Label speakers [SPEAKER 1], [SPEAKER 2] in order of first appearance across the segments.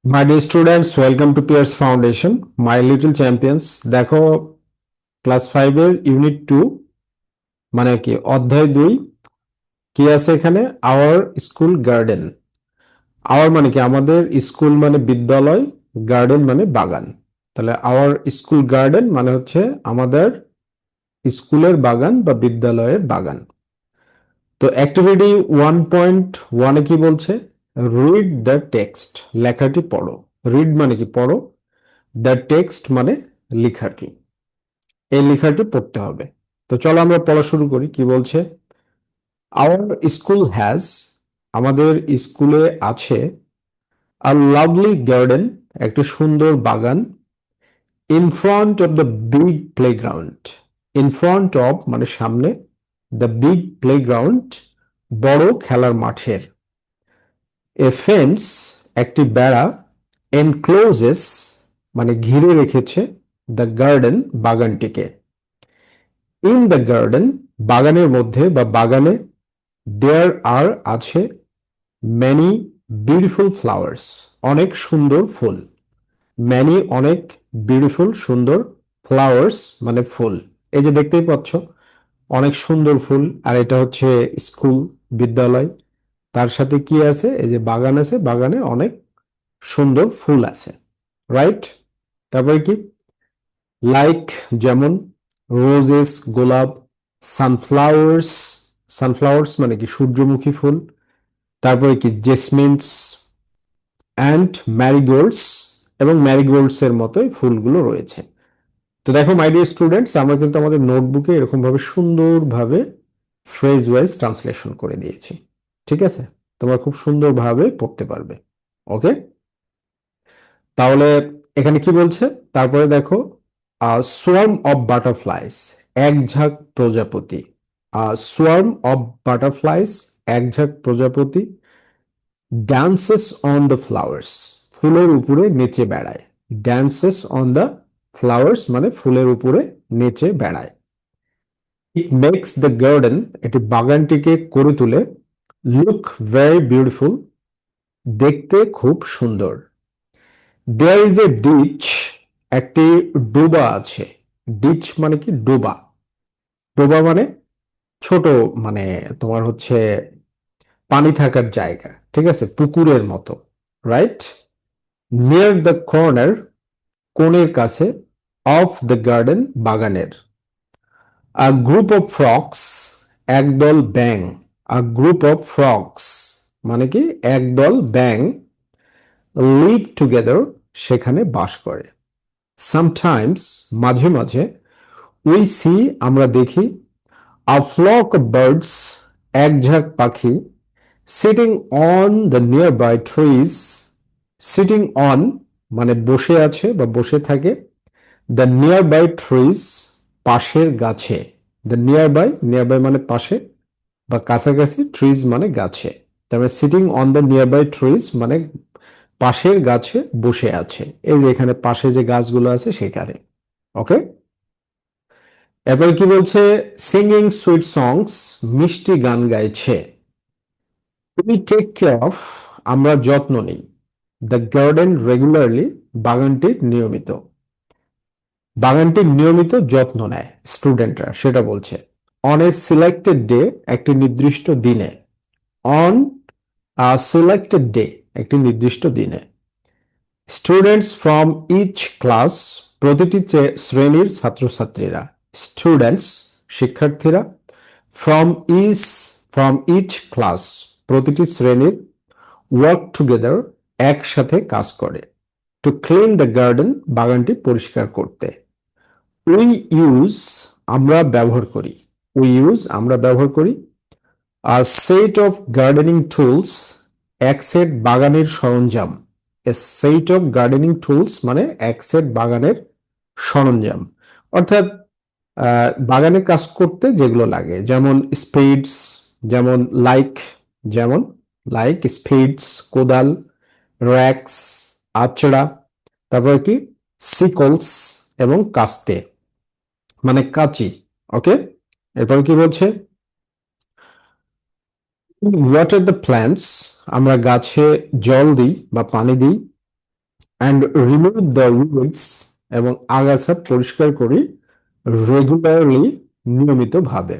[SPEAKER 1] My dear students, welcome to Pierce Foundation, my little champions. দেখো class 5 এর unit 2 মানে কি অধ্যায় 2 কি আছে এখানে আওয়ার স্কুল গার্ডেন। আওয়ার মানে কি আমাদের, স্কুল মানে বিদ্যালয়, গার্ডেন মানে বাগান। তাহলে আওয়ার স্কুল গার্ডেন মানে হচ্ছে আমাদের স্কুলের বাগান বা বিদ্যালয়ের বাগান। তো অ্যাক্টিভিটি 1.1 এ কি বলছে? রিড দ্য টেক্সট, লেখাটি পড়ো। রিড মানে কি পড়ো, দ্য টেক্সট মানে লেখাটি, এই লেখাটি পড়তে হবে। তো চলো আমরা পড়া শুরু করি। কি বলছে? আওয়ার স্কুল হ্যাজ, আমাদের স্কুলে আছে, আ লাভলি গার্ডেন, একটি সুন্দর বাগান, in front of the big playground. In front of মানে সামনে, দ্য বিগ প্লেগ্রাউন্ড বড় খেলার মাঠের, এ ফেন্স একটি বেড়া, এনক্লোজেস মানে ঘিরে রেখেছে, দ্য গার্ডেন বাগানটিকে। ইন দ্য গার্ডেন বাগানের মধ্যে বা বাগানে, দেয়ার আর আছে, ম্যানি বিউটিফুল ফ্লাওয়ার্স অনেক সুন্দর ফুল। ম্যানি অনেক, বিউটিফুল সুন্দর, ফ্লাওয়ার্স মানে ফুল। এই যে দেখতেই পাচ্ছ অনেক সুন্দর ফুল, আর এটা হচ্ছে স্কুল, বিদ্যালয়। তার সাথে কি আছে? এই যে বাগান আছে, বাগানে অনেক সুন্দর ফুল আছে, রাইট? তারপরে কি? লাইক যেমন, রোজেস গোলাপ, সানফ্লাওয়ার্স, সানফ্লাওয়ার্স মানে কি সূর্যমুখী ফুল, তারপরে কি জেসমিনস অ্যান্ড ম্যারিগোল্ডস, এবং ম্যারিগোল্ডস এর মতোই ফুলগুলো রয়েছে। তো দেখো মাই ডিয়ার স্টুডেন্টস, আমরা কিন্তু আমাদের নোটবুকে এরকম ভাবে সুন্দরভাবে ফ্রেজ ওয়াইজ ট্রান্সলেশন করে দিয়েছি। ঠিক আছে? তোমরা খুব সুন্দরভাবে পড়তে পারবে। ওকে, তাহলে এখানে কি বলছে? তারপরে দেখো, সোয়ার্ম অফ বাটারফ্লাইস, এক ঝাঁক প্রজাপতি। সোয়ার্ম অফ বাটারফ্লাইস, এক ঝাঁক প্রজাপতি, ডান্সেস অন দ্য ফ্লাওয়ার্স, ফুলের উপরে নেচে বেড়ায়। ডান্সেস অন দ্য ফ্লাওয়ার্স মানে ফুলের উপরে নেচে বেড়ায়। ইট মেক্স দ্য গার্ডেন, এটি বাগানটিকে করে তোলে, লুক ভেরি বিউটিফুল, দেখতে খুব সুন্দর। দেয়ার ইজ এ ডিচ, একটি ডোবা আছে। ডিচ মানে কি? ডোবা। ডোবা মানে ছোট, মানে তোমার হচ্ছে পানি থাকার জায়গা, ঠিক আছে, পুকুরের মতো, রাইট? নিয়ার দ্য কর্নার, কোণের কাছে, অফ দ্য গার্ডেন বাগানের। আ গ্রুপ অফ ফ্রক্স, একদল ব্যাং। আ গ্রুপ অফ ফ্রক্স মানে কি? একদল ব্যাং, লিভ টুগেদার সেখানে বাস করে। সামটাইমস মাঝে মাঝে, উই সি আমরা দেখি, আ ফ্লক অফ বার্ডস এক ঝাঁক পাখি, sitting on the nearby trees. Sitting on মানে বসে আছে বা বসে থাকে, দ্য নিয়ার বাই ট্রিজ পাশের গাছে। The nearby, nearby মানে পাশে বা কাছাকাছি, ট্রিজ মানে গাছে। তারপরে sitting on the nearby trees মানে পাশের গাছে বসে আছে। এই যে এখানে পাশে যে গাছগুলো আছে সেখানে। ওকে, এরপরে কি বলছে? সিঙ্গিং সুইট সংস, মিষ্টি গান গাইছে। উই টেক কেয়ার অফ, আমরা যত্ন নিই, দ্য গার্ডেন রেগুলারলি বাগানটির নিয়মিত। বাগানটির নিয়মিত যত্ন নেয় স্টুডেন্টরা, সেটা বলছে। অন এ সিলেক্টেড ডে, একটি নির্দিষ্ট দিনে। অন আ সিলেক্টেড ডে, একটি নির্দিষ্ট দিনে। স্টুডেন্টস ফ্রম ইচ ক্লাস, প্রতিটি শ্রেণীর ছাত্রছাত্রীরা। স্টুডেন্টস শিক্ষার্থীরা, from each, from each class প্রতিটি শ্রেণীর, ওয়ার্ক টুগেদার একসাথে কাজ করে, টু ক্লিন দ্য গার্ডেন বাগানটি পরিষ্কার করতে। উই ইউজ আমরা ব্যবহার করি, উই ইউজ আমরা ব্যবহার করি, আ সেট অফ গার্ডেনিং টুলস এক সেট বাগানের সরঞ্জাম। এ সেট অফ গার্ডেনিং টুলস মানে এক সেট বাগানের সরঞ্জাম, অর্থাৎ বাগানে কাজ করতে যেগুলো লাগে, যেমন স্পেডস, যেমন লাইক, যেমন লাইক স্পেডস কোদাল, র্যাক্স আচড়া, তারপরে কি সিকলস এবং কাস্তে মানে কাঁচি। ওকে, এরপর কি বলছে? ওয়াটার দ্য প্ল্যান্টস, আমরা গাছে জল দিই বা পানি দিই। অ্যান্ড রিমুভ দ্য উইডস, এবং আগাছা পরিষ্কার করি রেগুলারলি, নিয়মিতভাবে।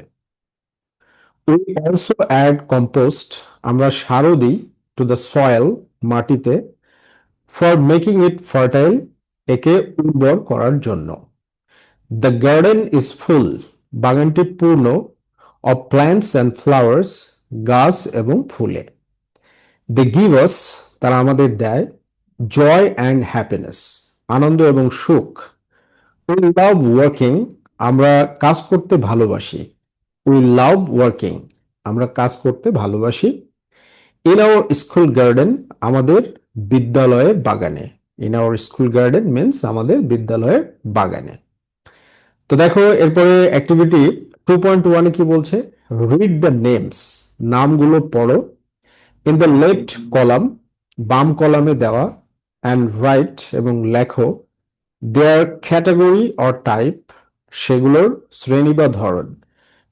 [SPEAKER 1] উই অলসো অ্যাড কম্পোস্ট, আমরা সারও দিই, টু দ্য সয়েল, মাটিতে, ফর মেকিং ইট ফার্টাইল, একে উর্বর করার জন্য। দ্য গার্ডেন ইজ ফুল, বাগানটি পূর্ণ, অফ প্ল্যান্টস অ্যান্ড ফ্লাওয়ার্স, গাছ এবং ফুলে। দে গিভ আস, তারা আমাদের দেয়, জয় অ্যান্ড হ্যাপিনেস, আনন্দ এবং সুখ। উই লাভ ওয়ার্কিং, আমরা কাজ করতে ভালোবাসি। উই লাভ ওয়ার্কিং, আমরা কাজ করতে ভালোবাসি। ইন আওয়ার স্কুল গার্ডেন, আমাদের বিদ্যালয়ের বাগানে। In our school garden means আমাদের বিদ্যালয়ের বাগানে। তো দেখো এরপরে অ্যাক্টিভিটি 2.1 কি বলছে, রিড দ্য নেমস, নামগুলো পড়ো। ইন দ্য লেফট কলাম, বাম কলামে দেওয়া, অ্যান্ড রাইট, এবং লেখো, দেয়ার ক্যাটাগরি অর টাইপ, সেগুলোর শ্রেণী বা ধরন।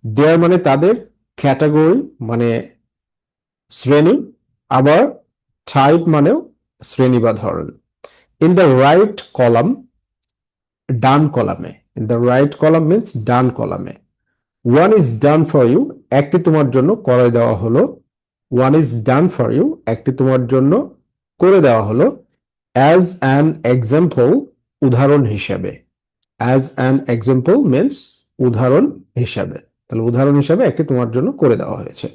[SPEAKER 1] দেয়ার মানে তাদের, ক্যাটাগরি মানে শ্রেণী, আবার টাইপ মানেও শ্রেণী বা ধরন। ইন দ্য রাইট কলাম, ডান কলামে। In the right column means ডান কলামে। One is done for you, একটি তোমার জন্য করে দেওয়া হলো। One is done for you, একটি তোমার জন্য করে দেওয়া হলো। অ্যাজ অ্যান এক্সাম্পল, উদাহরণ হিসাবে। অ্যাজ অ্যান এক্সাম্পল মিন্স উদাহরণ হিসাবে। তাহলে উদাহরণ হিসাবে একটি তোমার জন্য করে দেওয়া হয়েছে।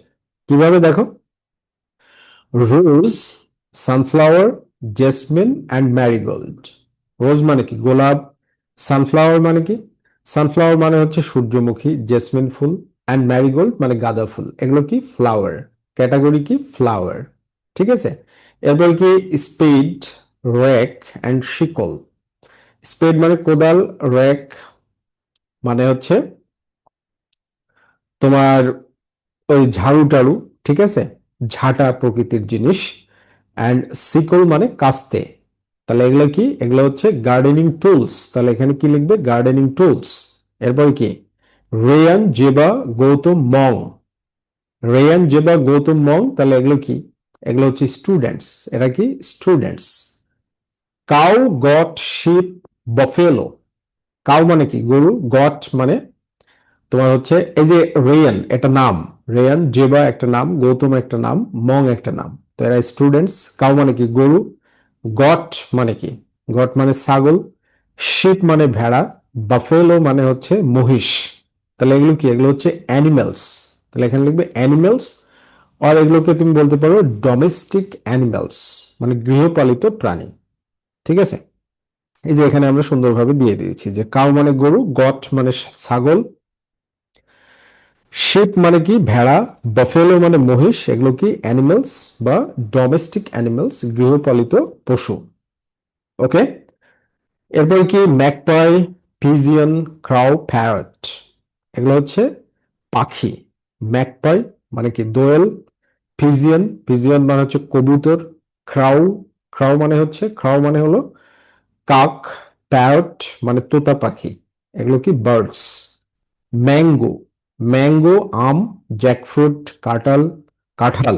[SPEAKER 1] কিভাবে দেখো, রোজ, সানফ্লাওয়ার, জেসমিন অ্যান্ড ম্যারিগোল্ড। রোজ মানে কি, গোলাপ। সানফ্লাওয়ার মানে কি, সানফ্লাওয়ার মানে হচ্ছে সূর্যমুখী, জেসমিন ফুল, অ্যান্ড ম্যারিগোল্ড মানে গাঁদা ফুল। এগুলো কি, ফ্লাওয়ার, ক্যাটাগরি কি, ফ্লাওয়ার। ঠিক আছে। এরপর কি, স্পেড, রেক অ্যান্ড শিকল। স্পেড মানে কোদাল, রেক মানে হচ্ছে তোমার ওই ঝাড়ু টাড়ু, ঠিক আছে, ঝাঁটা প্রকৃতির জিনিস। অ্যান্ড সিকল মানে কাস্তে। তাহলে এগুলো কি, এগুলো হচ্ছে গার্ডেনিং টুলস। তাহলে এখানে কি লিখবে, গার্ডেনিং টুলস। এরপর কি, রেয়ান, জেবা, গৌতম, মং। রেয়ান, জেবা, গৌতম, মং, তাহলে এগুলো কি, এগুলো হচ্ছে স্টুডেন্টস। এরা কি, students. Cow, goat, sheep, buffalo. Cow মানে কি, গরু। গট মানে তোমার হচ্ছে এই যে রেয়ান, এটা নাম। রেয়ান, জেবা একটা নাম, গৌতম একটা নাম, মং একটা নাম। তো এরা স্টুডেন্টস। কাউ মানে কি, গরু। গট মানে কি, গট মানে ছাগল। শিপ মানে ভেড়া। বাফেলো মানে হচ্ছে মহিষ। তাহলে এগুলো কি, এগুলো হচ্ছে অ্যানিমেলস। তাহলে এখানে লিখবে অ্যানিমেলস। আর এগুলোকে তুমি বলতে পারো ডোমেস্টিক অ্যানিমেলস, মানে গৃহপালিত প্রাণী। ঠিক আছে। এই যে এখানে আমরা সুন্দরভাবে দিয়ে দিয়েছি যে কাউ মানে গরু, গট মানে ছাগল, শিপ মানে কি, ভেড়া, বাফেলো মানে মহিষ, এগুলো কি অ্যানিমেলস বা ডোমেস্টিক অ্যানিমেলস, গৃহপালিত পশু। ওকে। এরপর কি, ম্যাকপাই, পিজিয়ন, ক্রাউ, প্যারট। এগুলো হচ্ছে পাখি। ম্যাকপাই মানে কি, দোয়েল। পিজিয়ন, পিজিয়ন মানে হচ্ছে কবুতর। ক্রাউ, ক্রাউ মানে হচ্ছে, ক্রাউ মানে হলো কাক। প্যারট মানে তোতা পাখি। এগুলো কি বার্ডস। ম্যাঙ্গো, ম্যাঙ্গো আম, জ্যাকফ্রুট কাঁঠাল, কাঁঠাল,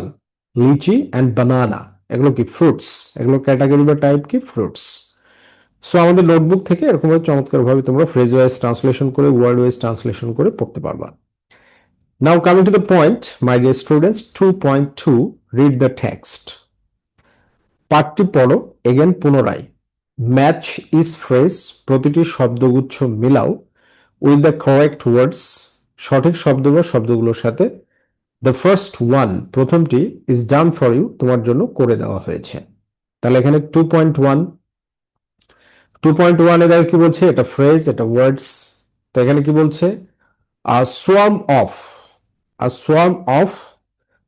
[SPEAKER 1] লিচি অ্যান্ড বানানা, এগুলো কি ফ্রুটস। এগুলো ক্যাটাগরি বা টাইপ কি, ফ্রুটস। সো আমাদের নোটবুক থেকে এরকম চমৎকার ভাবে তোমরা ফ্রেজ ওয়াইজ ট্রান্সলেশন করে, ওয়ার্ড ওয়াইজ ট্রান্সলেশন করে পড়তে পারবা। নাও coming to the point, my dear students, 2.2, read the text. পাঠটি পড়ো, এগেন পুনরায়। ম্যাচ ইজ ফ্রেজ, প্রতিটি শব্দগুচ্ছ মিলাও। উইথ দ্য কারেক্ট ওয়ার্ডস, সঠিক শব্দ বা শব্দগুলোর সাথে। দ্য ফার্স্ট ওয়ান, প্রথমটি, ইজ ডান ফর ইউ, তোমার জন্য করে দেওয়া হয়েছে। তাহলে এখানে 2.1, 2.1 এ দেখো কি বলছে, এটা ফ্রেজ, এটা ওয়ার্ডস। তো এখানে কি বলছে, সোয়াম অফ, সোয়াম অফ।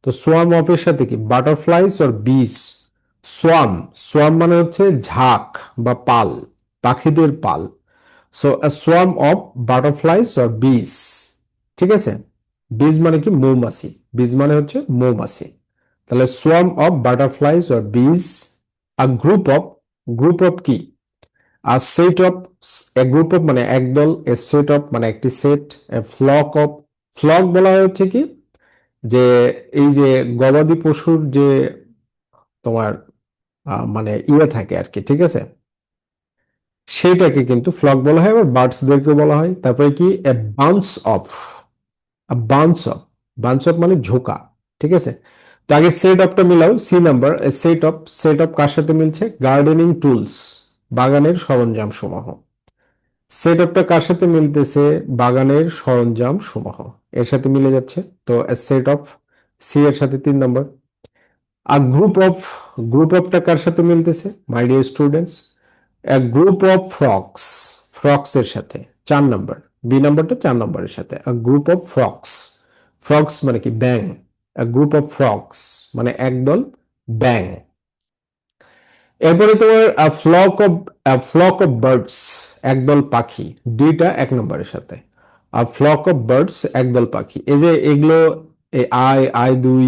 [SPEAKER 1] তো সোয়াম অফ এর সাথে কি, butterflies or bees. Swarm, swarm মানে হচ্ছে ঝাঁক বা পাল, পাখিদের পাল। So a swarm of butterflies or bees, ঠিক আছে। বিজ মানে কি, মৌমাছি। বিজ মানে হচ্ছে মৌমাছি। তাহলে swarm of butterflies or bees, a group of, group of কি, a set of, a group of মানে একদল, a set of মানে একটি সেট, a flock of, ফ্লক বলা হয় হচ্ছে কি, যে এই যে গবাদি পশুর যে তোমার মানে ইয়ে থাকে আর কি, ঠিক আছে, সেইটাকে কিন্তু ফ্লক বলা হয়, আবার বার্ডসদেরকেও বলা হয়। তারপরে কি A bounce off, bounce off, bounce off মানে ঝোঁকা, ঠিক আছে। তো আগে সেট অফটা মিলাও, C number. Set off, set off কার সাথে মিলছে? গার্ডেনিং টুলস, বাগানের সরঞ্জাম সমূহ। সেট আপটা কার সাথে মিলতেছে? বাগানের সরঞ্জাম সমূহ, এর সাথে মিলে যাচ্ছে। তো সেট অফ, সি এর সাথে 3 নম্বর। আর গ্রুপ অফ, গ্রুপ অফটা কার সাথে মিলতেছে my dear students? Group of frogs, frogs এর সাথে 4 নম্বর। বি নাম্বারটা 4 নম্বরের সাথে। গ্রুপ অফ ফ্রক্স, ফ্রক্স মানে কি? ব্যাং। গ্রুপ অফ ফ্রক্স মানে একদল ব্যাং। এরপরে তোমার ফ্লক অফ বার্ডস, একদল পাখি, দুইটা 1 নম্বরের সাথে। আর ফ্লক অফ বার্ডস একদল পাখি, এই যে এগুলো, এই আই দুই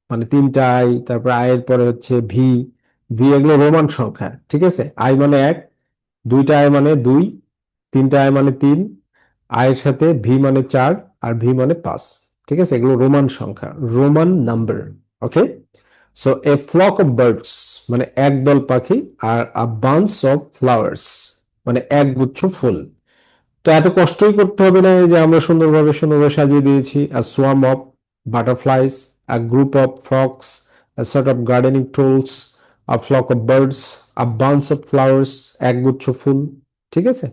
[SPEAKER 1] মানে 3টা আই, তারপর আয়ের পরে হচ্ছে ভি, ভি এগুলো রোমান সংখ্যা, ঠিক আছে। আই মানে 1, 2টা আই মানে 2, 3টা আই মানে 3, আয়ের সাথে ভি মানে 4, আর ভি মানে 5, ঠিক আছে। এগুলো রোমান সংখ্যা, Roman number. Okay, so a flock of birds মানে একদল পাখি, আর আ বান্স অফ ফ্লাওয়ার্স মানে একগুচ্ছ ফুল। তো এত কষ্টই করতে হবে না, এই যে আমরা সুন্দরভাবে সুন্দরভাবে সাজিয়ে দিয়েছি। A swarm of butterflies, a group of frogs, a set of gardening tools, a flock of birds, a bunch of flowers, একগুচ্ছ ফুল, ঠিক আছে।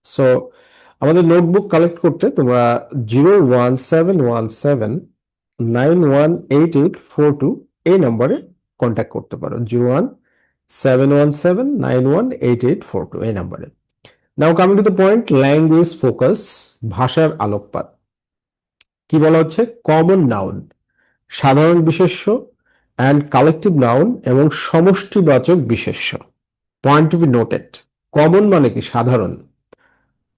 [SPEAKER 1] সো আমাদের নোটবুক কালেক্ট করতে তোমরা 01717918842 এই নম্বরে কন্ট্যাক্ট করতে পারো, 01717918842 এই নম্বরে। নাও coming to the point, language focus, ভাষার আলোকপাত। কি বলা হচ্ছে? কমন নাউন, সাধারণ বিশেষ্য, অ্যান্ড কালেকটিভ নাউন এবং সমষ্টিবাচক বিশেষ্য। Point to be noted, common মানে কি? সাধারণ,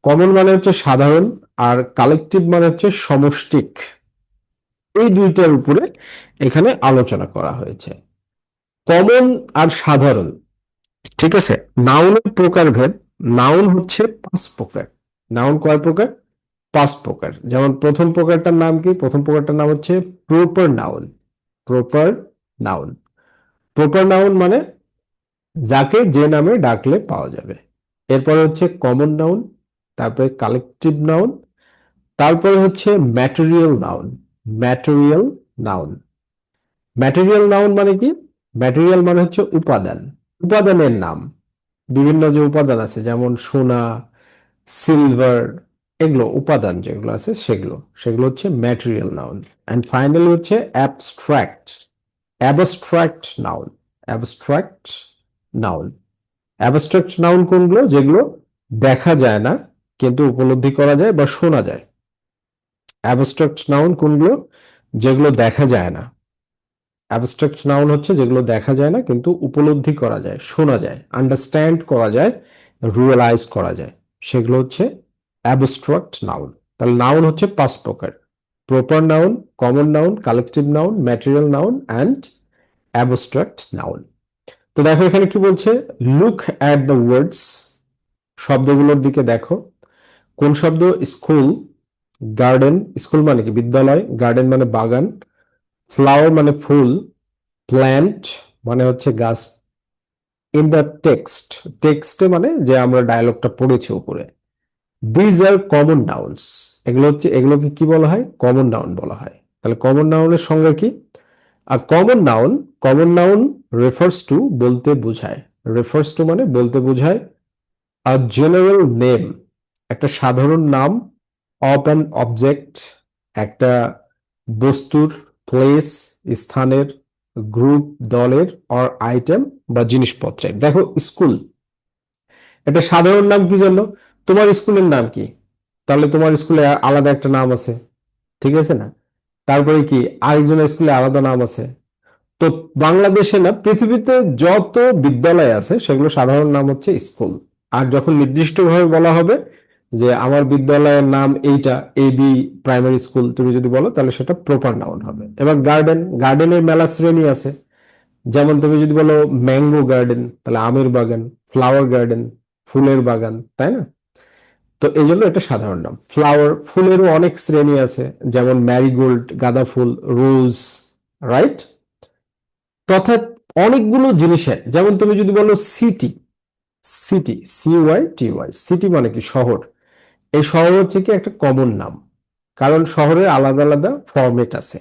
[SPEAKER 1] কমন মানে হচ্ছে সাধারণ, আর কালেকটিভ মানে হচ্ছে সমষ্টিক। এই দুইটার উপরে এখানে আলোচনা করা হয়েছে, কমন আর সাধারণ, ঠিক আছে। নাউনের প্রকারভেদ, নাউন হচ্ছে 5 প্রকার। নাউন কয় প্রকার? 5 প্রকার। যেমন প্রথম প্রকারটার নাম কি? প্রথম প্রকারটার নাম হচ্ছে proper noun. Proper noun, proper noun মানে যাকে যে নামে ডাকলে পাওয়া যাবে। এরপরে হচ্ছে কমন নাউন, তারপরে কালেকটিভ নাউন, তারপরে হচ্ছে material noun. Material noun, material noun মানে কি? ম্যাটেরিয়াল মানে হচ্ছে উপাদান, উপাদানের নাম। বিভিন্ন যে উপাদান আছে, যেমন সোনা, সিলভার, এগুলো উপাদান যেগুলো আছে সেগুলো, সেগুলো হচ্ছে ম্যাটেরিয়াল নাউন। অ্যান্ড ফাইনালি হচ্ছে abstract, abstract noun. Abstract noun, abstract noun কোনগুলো? যেগুলো দেখা যায় না কিন্তু উপলব্ধি করা যায় বা শোনা যায়। অ্যাবস্ট্রাক্ট নাউন কোনগুলো? যেগুলো দেখা যায় না। অ্যাবস্ট্রাক্ট নাউন হচ্ছে যেগুলো দেখা যায় না কিন্তু উপলব্ধি করা যায়, শোনা যায়, আন্ডারস্ট্যান্ড করা যায়, রিয়েলাইজ করা যায়, সেগুলো হচ্ছে অ্যাবস্ট্রাক্ট নাউন। তাহলে নাউন হচ্ছে 5 প্রকার: proper noun, common noun, collective noun, material noun and abstract noun. তো দেখো এখানে কি বলছে, লুক অ্যাট দ্য ওয়ার্ডস, শব্দগুলোর দিকে দেখো। কোন শব্দ? স্কুল, গার্ডেন, স্কুল মানে কি? বিদ্যালয়, গার্ডেন মানে বাগান, ফ্লাওয়ার মানে ফুল, প্ল্যান্ট মানে হচ্ছে গাছ। ইন দ্য টেক্সট, টেক্সটে মানে যে আমরা ডায়ালগটা পড়েছি উপরে। দিজ আর কমন নাউন্স, এগুলো হচ্ছে, এগুলোকে কি বলা হয়? কমন নাউন বলা হয়। তাহলে কমন নাউনের সংজ্ঞা কি? আর common noun, common noun refers to বলতে বোঝায়, রেফার্স টু মানে বলতে বোঝায়, আ জেনারেল নেম একটা সাধারণ নাম, অফ অ্যান অবজেক্ট একটা বস্তুর, প্লেস স্থানের, গ্রুপ দলের, অর আইটেম বা জিনিসপত্রের। দেখো স্কুল এটা সাধারণ নাম, কি জন্য? তোমার স্কুলের নাম কি? তাহলে তোমার স্কুলে আলাদা একটা নাম আছে, ঠিক আছে না? তারপরে কি আরেকজনের স্কুলে আলাদা নাম আছে। তো বাংলাদেশে না, পৃথিবীতে যত বিদ্যালয় আছে সেগুলো সাধারণ নাম হচ্ছে স্কুল। আর যখন নির্দিষ্টভাবে বলা হবে যে আমার বিদ্যালয়ের নাম এইটা, এবি প্রাইমারি স্কুল, তুমি যদি বলো তাহলে সেটা প্রপার নাউন হবে। এবার গার্ডেন, গার্ডেনের মেলা শ্রেণী আছে। যেমন তুমি যদি বলো ম্যাঙ্গো গার্ডেন, তাহলে আমের বাগান, ফ্লাওয়ার গার্ডেন, ফুলের বাগান, তাই না? তো এই জন্য এটা সাধারণ নাম। ফ্লাওয়ার, ফুলেরও অনেক শ্রেণী আছে, যেমন ম্যারিগোল্ড, গাঁদা ফুল, রোজ, রাইট? তথা অনেকগুলো জিনিসের, যেমন তুমি যদি বলো সিটি, সিটি CYTY, সিটি মানে কি শহর। এই শহর হচ্ছে কি একটা কমন নাম, কারণ শহরের আলাদা আলাদা ফরম্যাট আছে।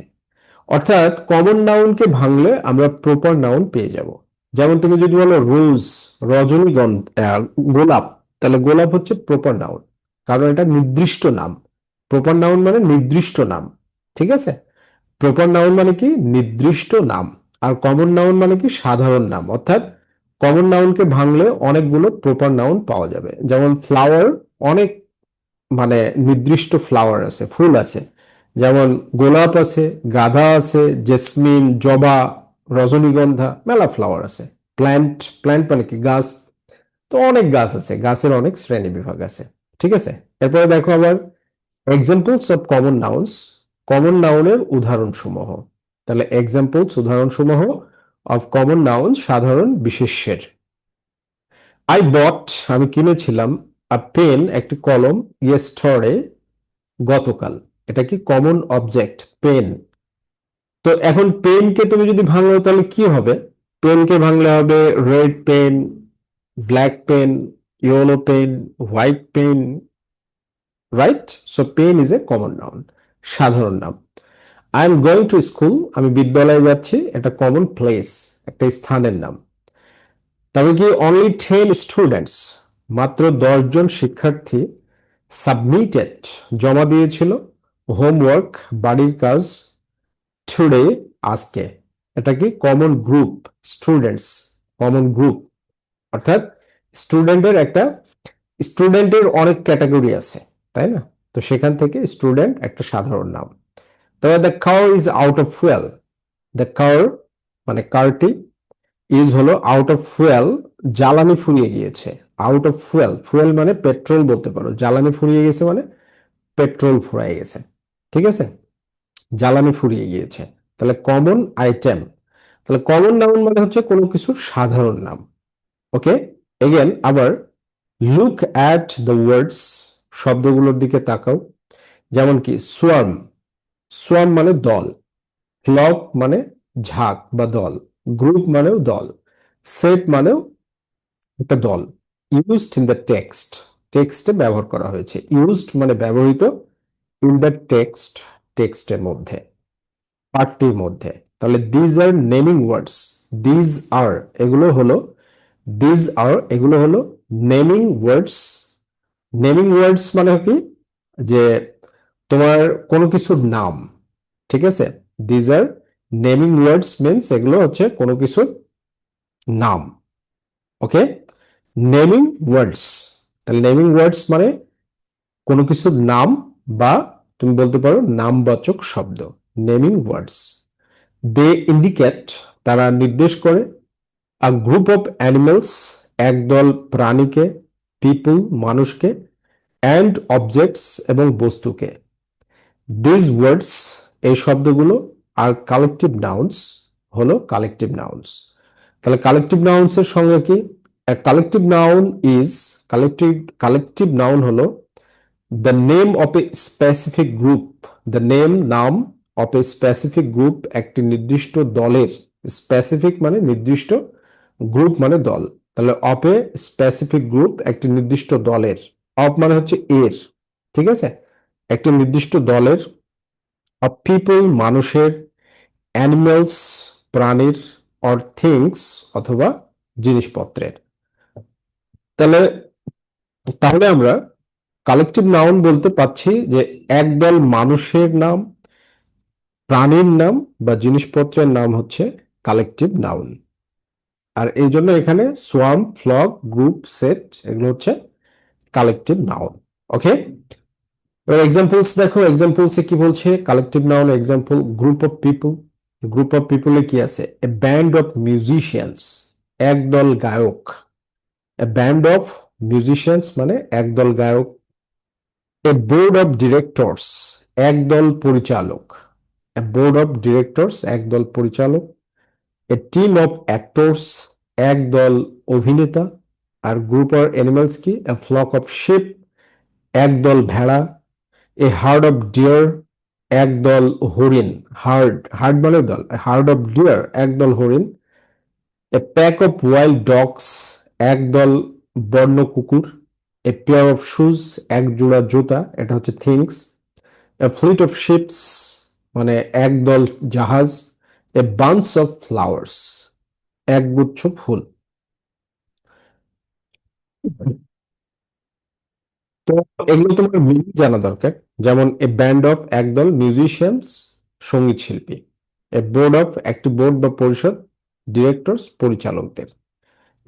[SPEAKER 1] অর্থাৎ কমন নাউনকে ভাঙলে আমরা প্রপার নাউন পেয়ে যাব। যেমন তুমি যদি বলো রোজ, রজনীগন্ধা, গোলাপ, তাহলে গোলাপ হচ্ছে প্রপার নাউন, কারণ এটা নির্দিষ্ট নাম। প্রপার নাউন মানে নির্দিষ্ট নাম, ঠিক আছে? প্রপার নাউন মানে কি নির্দিষ্ট নাম, আর কমন নাউন মানে কি সাধারণ নাম। অর্থাৎ কমন নাউনকে ভাঙলে অনেকগুলো প্রপার নাউন পাওয়া যাবে। যেমন ফ্লাওয়ার, অনেক মানে নির্দিষ্ট ফ্লাওয়ার আছে, ফুল আছে। যেমন গোলাপ আছে, গাঁদা আছে, জেসমিন, জবা, রজনীগন্ধা, মেলা ফ্লাওয়ার আছে। প্ল্যান্ট, প্ল্যান্ট মানে কি গাছ, তো অনেক গাছ আছে, গাছের অনেক শ্রেণী বিভাগ আছে, ঠিক আছে? এরপরে দেখো আবার examples of common nouns, common নাউনের উদাহরণ সমূহ। তাহলে এক্সাম্পলস উদাহরণ সমূহ অফ কমন নাউন সাধারণ বিশেষ্যের। আই বট আমি কিনেছিলাম, আ পেন একটি কলম, ইয়েস্টারডে গতকাল। এটা কি কমন অবজেক্ট পেন। তো এখন পেনকে তুমি যদি ভাঙো তাহলে কি হবে? পেনকে ভাঙলে হবে red pen, black pen, yellow pen, white pen, right? So pen is a common noun, সাধারণ নাম। I am going to school আমি বিদ্যালয়ে যাচ্ছি, এটা কমন প্লেস, একটা স্থানের নাম। তবে কি অনলি 10 স্টুডেন্টস, মাত্র 10 জন শিক্ষার্থী সাবমিটেড জমা দিয়েছিল হোমওয়ার্ক বাড়ির কাজ টুডে আজকে। এটা কি common group, students common group. অর্থাৎ স্টুডেন্টের একটা, স্টুডেন্টের অনেক ক্যাটাগরি আছে, তাই না? তো সেখান থেকে স্টুডেন্ট একটা সাধারণ নাম। তবে the car is out of fuel, the car মানে কারটি, ইজ হলো আউট অফ ফুয়েল, জ্বালানি ফুরিয়ে গিয়েছে। আউট অফ ফুয়েল, ফুয়েল মানে পেট্রোল বলতে পারো, জ্বালানি ফুরিয়ে গেছে মানে পেট্রোল ফুরাই গেছে, ঠিক আছে? জ্বালানি ফুরিয়ে গিয়েছে। তাহলে কমন আইটেম, তাহলে কমন নাউন মানে হচ্ছে কোনো কিছুর সাধারণ নাম। ওকে, এগেন আবার লুক অ্যাট দ্য ওয়ার্ডস, শব্দগুলোর দিকে তাকাও। যেমন কি সোয়ার্ম, সোয়ার্ম মানে দল, ফ্লক মানে ঝাঁক বা দল, গ্রুপ মানেও দল, সেট মানেও একটা দল। ইউজড ইন দ্য টেক্সট, টেক্সটে ব্যবহার করা হয়েছে, ইউজড মানে ব্যবহৃত, ইন দ্য টেক্সট টেক্সটের মধ্যে, পাঠটির মধ্যে। তাহলে these are naming words, these are এগুলো হলো, দিজ আর এগুলো হলো নেমিং ওয়ার্ডস। নেমিং ওয়ার্ডস মানে কি, যে তোমার কোনো কিছুর নাম, ঠিক আছে? These are naming words means এগুলো হচ্ছে কোনো কিছুর নাম। ওকে, নেমিং ওয়ার্ডস, তাহলে নেমিং ওয়ার্ডস মানে কোনো কিছুর নাম, বা তুমি বলতে পারো নামবাচক শব্দ, নেমিং ওয়ার্ডস। দে ইন্ডিকেট তারা নির্দেশ করে, আ গ্রুপ অফ অ্যানিমেলস একদল প্রাণীকে, পিপল মানুষকে, অ্যান্ড অবজেক্টস এবং বস্তুকে। দিস ওয়ার্ডস এই শব্দগুলো আর কালেকটিভ নাউন্স, হলো কালেকটিভ নাউন্স। তাহলে কালেকটিভ নাউন্স এর সঙ্গে কি, collective noun is, collective, collective noun হলো the name of a specific group, the name নাম, অফ এ স্পেসিফিক গ্রুপ একটি নির্দিষ্ট দলের, স্পেসিফিক মানে নির্দিষ্ট, গ্রুপ মানে দল। তাহলে অফ এ স্পেসিফিক গ্রুপ একটি নির্দিষ্ট দলের, অফ মানে হচ্ছে এর, ঠিক আছে? একটি নির্দিষ্ট দলের, অফ পিপল মানুষের, অ্যানিমেলস প্রাণীর, অর থিংস অথবা জিনিসপত্রের। তাহলে, তাহলে আমরা কালেকটিভ নাউন বলতে পাচ্ছি যে একদল মানুষের নাম, প্রাণীর নাম বা জিনিসপত্রের নাম হচ্ছে কালেকটিভ নাউন। আর এই জন্য এখানে সোয়ার্ম, ফ্লক, গ্রুপ, সেট এগুলো হচ্ছে কালেকটিভ নাউন। ওকে, এবার এক্সাম্পলস দেখো, এক্সাম্পলসে কি বলছে? Collective noun example, group of people, group of পিপলে কি আছে? এ ব্যান্ড অফ মিউজিশিয়ানস একদল গায়ক, এ ব্যান্ড অফ মিউজিশিয়ানস মানে একদল গায়ক। এ বোর্ড অফ ডিরেক্টরস একদল পরিচালক, এ বোর্ড অফ ডিরেক্টরস একদল পরিচালক। এ টিম অফ অ্যাক্টরস একদল অভিনেতা। আর গ্রুপ অফ অ্যানিমালস কি? এ ফ্লক অফ শিপ একদল ভেড়া। এ হার্ড অফ ডিয়ার একদল হরিণ, হার্ড, হার্ড মানে দল, হার্ড অফ ডিয়ার একদল হরিণ। A pack of wild dogs, একদল বন্য কুকুর। এ পেয়ার অফ শুজ, এক জোড়া জুতা, এটা হচ্ছে things. A fleet of ships, মানে একদল জাহাজ। এ বান্স অফ ফ্লাওয়ার্স, একগুচ্ছ ফুল। তো এগুলো তোমার মিনিং জানা দরকার। যেমন এ ব্যান্ড অফ, একদল মিউজিশিয়ানস, সঙ্গীত শিল্পী। এ বোর্ড অফ, একটি বোর্ড বা পরিষদ, ডিরেক্টরস, পরিচালকদের।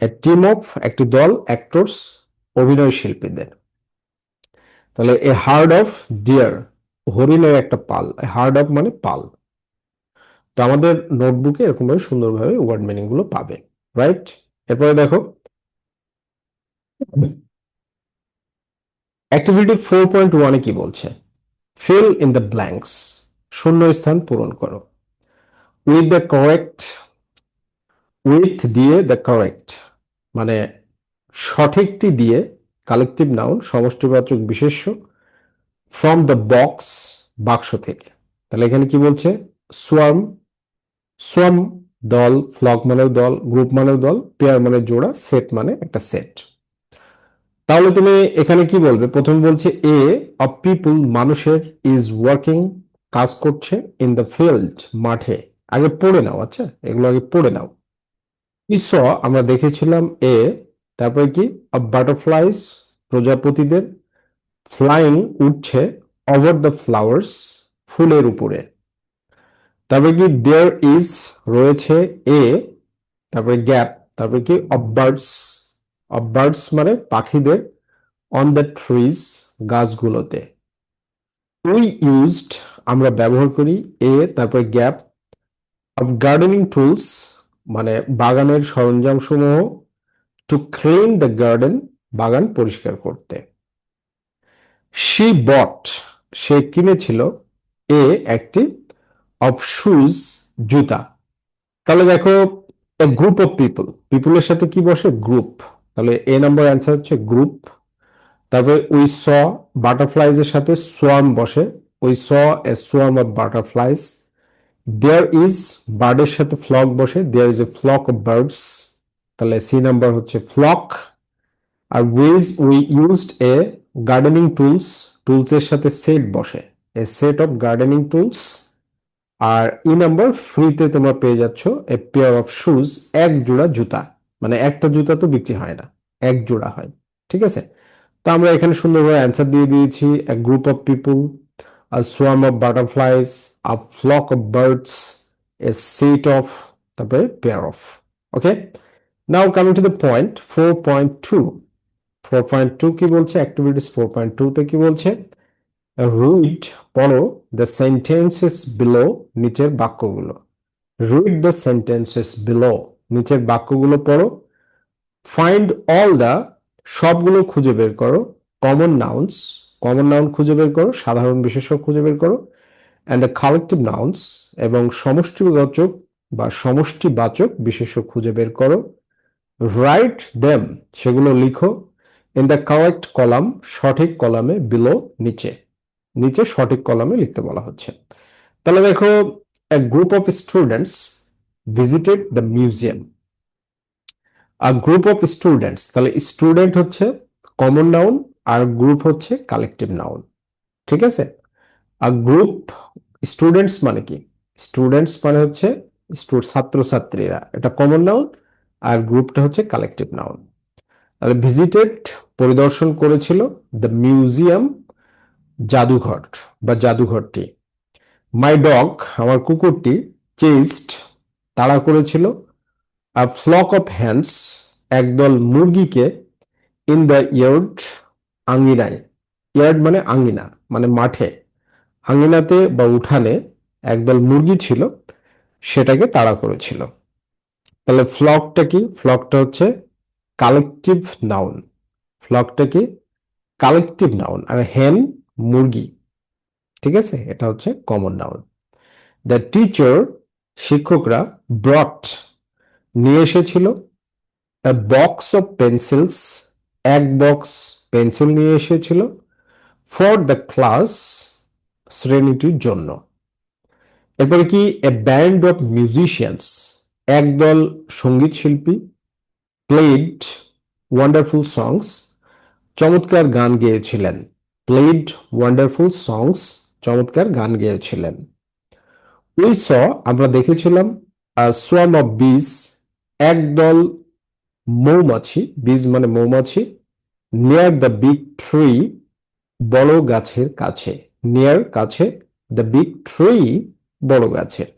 [SPEAKER 1] এ টিম অফ, একটি দল, অ্যাক্টরস, অভিনয় শিল্পীদের। তাহলে এ হার্ড অফ ডিয়ার, হরিণের একটা পাল। হার্ড অফ মানে পাল। তো আমাদের নোটবুকে এরকম ভাবে সুন্দরভাবে ওয়ার্ড মিনিং গুলো পাবে, রাইট? এরপরে দেখো অ্যাক্টিভিটি 4.1 কি বলছে। ফিল ইন দ্য ব্ল্যাঙ্কস, শূন্য স্থান পূরণ করো। উইথ দ্য কারেক্ট, উইথ দিয়ে দ্য কারেক্ট, মানে সঠিকটি দিয়ে, কালেকটিভ নাউন সমষ্টিবাচক বিশেষ্য, ফ্রম দ্য বক্স, বাক্স থেকে। তাহলে এখানে কি বলছে, সোয়ার্ম, সোয়ার্ম দল, ফ্লক মানে দল, গ্রুপ মানে দল, পেয়ার মানে জোড়া, সেট মানে একটা সেট। তাহলে তুমি এখানে কি বলবে, প্রথমে বলছে এ অফ পিপুল, মানুষের, ইজ ওয়ার্কিং, কাজ করছে, ইন দ্য ফিল্ড, মাঠে। আগে পড়ে নাও, আচ্ছা এগুলো আগে পড়ে নাও। ই স, আমরা দেখেছিলাম এ, তারপরে কি, অফ বাটারফ্লাইজ, প্রজাপতিদের, ফ্লাইং, উঠছে, ওভার দ্য ফ্লাওয়ার্স, ফুলের উপরে। তারপরে কি, দেয়ার ইজ, রয়েছে, এ, তারপরে গ্যাপ, তারপরে কি, অফ বার্ডস, অফ বার্ডস মানে পাখিদের, অন দ্য ট্রিজ, গাছগুলোতে। উই ইউজড, আমরা ব্যবহার করি, এ, তারপরে গ্যাপ, অফ গার্ডেনিং টুলস, মানে বাগানের সরঞ্জাম সমূহ, টু ক্লিন দ্য গার্ডেন, বাগান পরিষ্কার করতে। শি বট, সে কিনেছিল, এ, একটি, অফ শুজ, জুতা। তাহলে দেখো এ গ্রুপ অফ পিপল, পিপলের সাথে কি বসে, গ্রুপ। তাহলে এ নাম্বার অ্যান্সার হচ্ছে গ্রুপ। তারপরে উই স, বাটারফ্লাইজ এর সাথে সোয়ার্ম বসে, we saw a swarm of butterflies. There is, বার্ডের সাথে ফ্লক বসে, there is a flock of birds. তাহলে সি নাম্বার হচ্ছে ফ্লক। আর we used a, gardening tools, tools এর সাথে সেট বসে, a set of gardening tools. আর ই নাম্বার ফ্রিতে তোমরা পেয়ে যাচ্ছ এ পেয়ার অফ শুজ, এক জোড়া জুতা। মানে একটা জুতা তো বিক্রি হয় না, এক জোড়া হয়। ঠিক আছে, তো আমরা এখানে সুন্দরভাবে অ্যান্সার দিয়ে দিয়েছি। A group of people, a swarm of butterflies, a flock of birds, a set of, তারপরে pair of. Okay, now coming to the point 4.2। 4.2 কি বলছে, অ্যাক্টিভিটিস 4.2 তে কি বলছে, রিড, পড়ো, দ্য সেন্টেন্সেস বিলো, নিচের বাক্যগুলো। রিড দ্য সেন্টেন্সেস বিলো, নিচের বাক্যগুলো পড়ো। ফাইন্ড অল দ্য, সবগুলো খুঁজে বের করো। কমন নাউন্স, কমন নাউন খুঁজে বের করো, সাধারণ বিশেষ্য খুঁজে বের করো। অ্যান্ড দ্য কালেকটিভ নাউন্স, এবং সমষ্টিবাচক বা সমষ্টিবাচক বিশেষ্য খুঁজে বের করো। রাইট দেম, সেগুলো লিখো। ইন দ্য কারেক্ট কলাম, সঠিক কলামে, বিলো, নিচে। নিচে সঠিক কলামে লিখতে বলা হচ্ছে। তাহলে দেখো, a group of students visited the museum. আর গ্রুপ অফ স্টুডেন্টস, তাহলে স্টুডেন্ট হচ্ছে কমন নাউন, আর গ্রুপ হচ্ছে কালেকটিভ নাউন। ঠিক আছে, আর গ্রুপ, স্টুডেন্টস মানে কি, স্টুডেন্টস মানে হচ্ছে ছাত্রছাত্রীরা, এটা কমন নাউন। আর গ্রুপটা হচ্ছে কালেকটিভ নাউন। তাহলে ভিজিটেড, পরিদর্শন করেছিল, দ্য মিউজিয়াম, জাদুঘর বা জাদুঘরটি। মাই ডগ, আমার কুকুরটি, চেস্ট, তাড়া করেছিল, আ ফ্লক অফ হ্যান্ডস, একদল মুরগিকে, ইন দ্য ইয়ার্ড, আঙ্গিনায়। ইয়ার্ড মানে আঙ্গিনা, মানে মাঠে, আঙ্গিনাতে বা উঠানে একদল মুরগি ছিল, সেটাকে তাড়া করেছিল। তাহলে ফ্লকটা কি, ফ্লকটা হচ্ছে কালেকটিভ নাউন। ফ্লকটা কি, কালেকটিভ নাউন। আর হেন, মুরগি। ঠিক আছে, এটা হচ্ছে কমন নাউন। দ্য টিচার, শিক্ষকরা, ব্রট, নিয়ে এসেছিল, a বক্স অফ পেন্সিলস, এক বক্স পেন্সিল নিয়ে এসেছিল, ফর দ্য ক্লাস, শ্রেণীটির জন্য। এরপরে কি, এ ব্যান্ড অফ মিউজিশিয়ানস, একদল সঙ্গীত শিল্পী প্লেড ওয়ান্ডারফুল সংস, চমৎকার গান গেয়েছিলেন। প্লেড ওয়ান্ডারফুল সংস, চমৎকার গান গেয়েছিলেন। উই স, আমরা দেখেছিলাম। সোয়ার্ম অফ বিজ, একদল মৌমাছি, বিজ মানে মৌমাছি। নিয়ার দ্য বিগ ট্রি, বড় গাছের কাছে। নিয়ার কাছে, দ্য বিগ ট্রি বড় গাছের।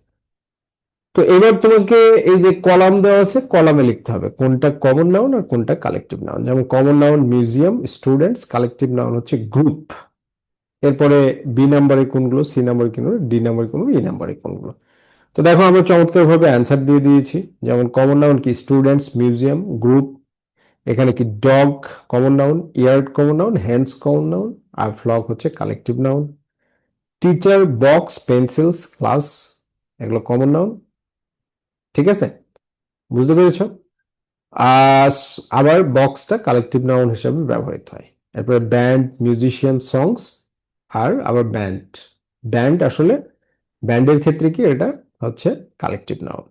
[SPEAKER 1] তো এবার তোমাকে এই যে কলাম দেওয়া আছে, কলামে লিখতে হবে কোনটা কমন নাউন আর কোনটা কালেকটিভ নাউন। যেমন common noun museum, students, collective noun হচ্ছে গ্রুপ। এরপরে বি নাম্বারে কোনগুলো, সি নাম্বারে কোনগুলো, ডি নাম্বারে কোনগুলো, ই নাম্বারে কোনগুলো। তো দেখো আমরা চমৎকার ভাবে অ্যান্সার দিয়ে দিয়েছি। যেমন কমন নাউন কি, স্টুডেন্টস, মিউজিয়াম, গ্রুপ। এখানে কি dog common noun, yard common noun, hands common noun, আর ফ্লক হচ্ছে collective noun. Teacher, box, pencils, class, এগুলো কমন নাউন। ঠিক আছে, বুঝতে পেরেছো? আবার বক্সটা কালেকটিভ নাউন হিসেবে ব্যবহৃত হয়। এরপরে ব্যান্ড, মিউজিশিয়ান, সংস, আর আবার ব্যান্ড। ব্যান্ড আসলে ব্যান্ডের ক্ষেত্রে কি এটা হচ্ছে কালেকটিভ নাউন।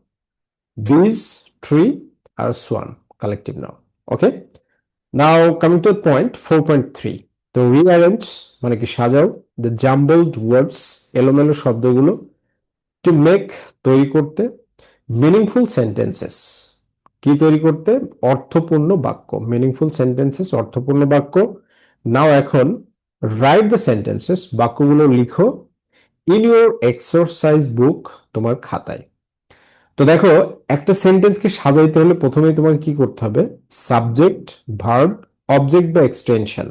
[SPEAKER 1] বিজ, ট্রি, আর swan collective noun. Okay, now coming to point 4.3। তো রিঅ্যারেঞ্জ মানে কি সাজাও, দ্য জাম্বলড ওয়ার্ডস, এলোমেলো শব্দগুলো, টু মেক তৈরি করতে, মিনিংফুল সেন্টেন্সেস কি তৈরি করতে, অর্থপূর্ণ বাক্য। মিনিংফুল সেন্টেন্সেস, অর্থপূর্ণ বাক্য। নাও এখন রাইট দ্য সেন্টেন্সেস, বাক্যগুলো লিখো ইন ইউর এক্সারসাইজ বুক, তোমার খাতায়। তো দেখো, একটা সেন্টেন্সকে সাজাইতে হলে প্রথমেই তোমাকে কি করতে হবে, সাবজেক্ট, ভার্ব, অবজেক্ট বা এক্সটেনশন,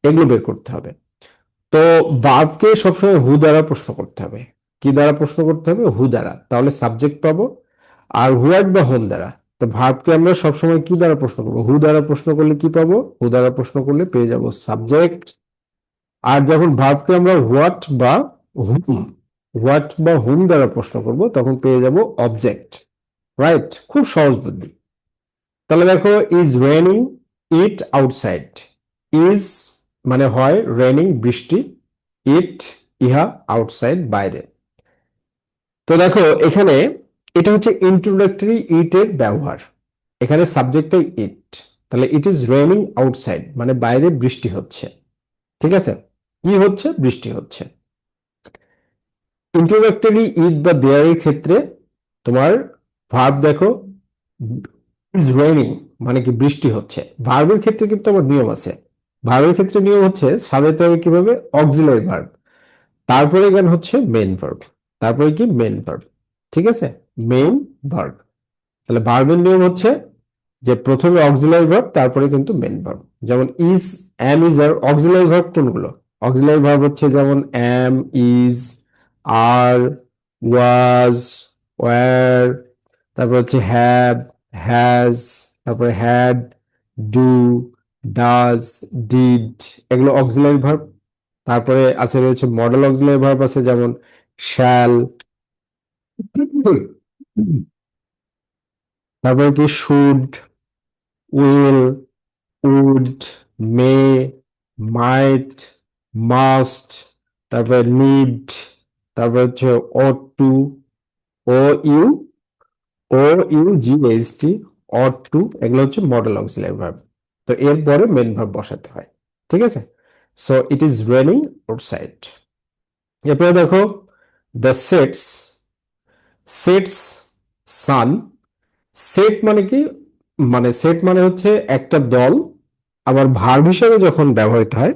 [SPEAKER 1] এগুলো বের করতে হবে। তো ভার্বকে সবসময় হু দ্বারা প্রশ্ন করতে হবে। কি দ্বারা প্রশ্ন করতে হবে, হু দ্বারা, তাহলে সাবজেক্ট পাবো। আর হোয়াট বা হোম দ্বারা। তো ভার্বকে আমরা সবসময় কি দ্বারা প্রশ্ন করবো, হু দ্বারা প্রশ্ন করলে কি পাবো, হু দ্বারা প্রশ্ন করলে পেয়ে যাব সাবজেক্ট। আর যখন ভার্বকে আমরা হোয়াট বা হুম দ্বারা প্রশ্ন করব তখন পেয়ে যাব অবজেক্ট। রাইট, খুব সহজ বুদ্ধি। তাহলে দেখো, is raining eat outside. Is মানে হয়, রেনিং বৃষ্টি, ইট ইহা, আউটসাইড বাইরে। তো দেখো এখানে এটা হচ্ছে ইন্ট্রোডাক্টরি ইট এর ব্যবহার। এখানে সাবজেক্টটাই ইট, তাহলে ইট ইজ রেনিং আউটসাইড মানে বাইরে বৃষ্টি হচ্ছে। ঠিক আছে, কি হচ্ছে, বৃষ্টি হচ্ছে। ইন্ট্রোডাক্টরি ইট বা দেয়ার এর ক্ষেত্রে তোমার ভার্ব দেখো, ইজ রেনিং মানে কি বৃষ্টি হচ্ছে। ভার্বের ক্ষেত্রে কিন্তু আমার নিয়ম আছে। ভার্বের ক্ষেত্রে নিয়ম হচ্ছে সাজাতে হবে কিভাবে, অক্সিলারি ভার্ব, তারপরে জ্ঞান হচ্ছে মেইন ভার্ব, তারপরে কি মেইন ভার্ব। ঠিক আছে, মেইন ভার্ব। তাহলে ভার্বের নিয়ম হচ্ছে যে প্রথমে অক্সিলারি ভার্ব, তারপরে কিন্তু মেইন ভার্ব। যেমন ইজ, অ্যাম, ইজ আর অক্সিলারি ভার্ব কোনগুলো, অক্সিলারি ভার্ব হচ্ছে যেমন am, is, are, was, were, তারপর হচ্ছে হ্যাভ, হ্যাজ, তারপরে হ্যাড, ডু, ডাজ, ডিড, এগুলো অক্সিলারি ভার্ব। তারপরে আছে রয়েছে মডেল অক্সিলারি ভার্ব আছে যেমন শ্যাল, তারপরে কি should, will, would, may, might, must, তারপরে নিড, তারপরে হচ্ছে ought to, O U, O U G H T, ought to, এগুলো হচ্ছে মডেল অক্সিলারি ভার্ব। তো এরপরে মেন ভার্ব বসাতে হয়। ঠিক আছে, so it is raining outside. এরপরে দেখো, the sets, sets sun. Set মানে কি, মানে সেট মানে হচ্ছে একটা দল। আবার ভার্ব হিসেবে যখন ব্যবহৃত হয়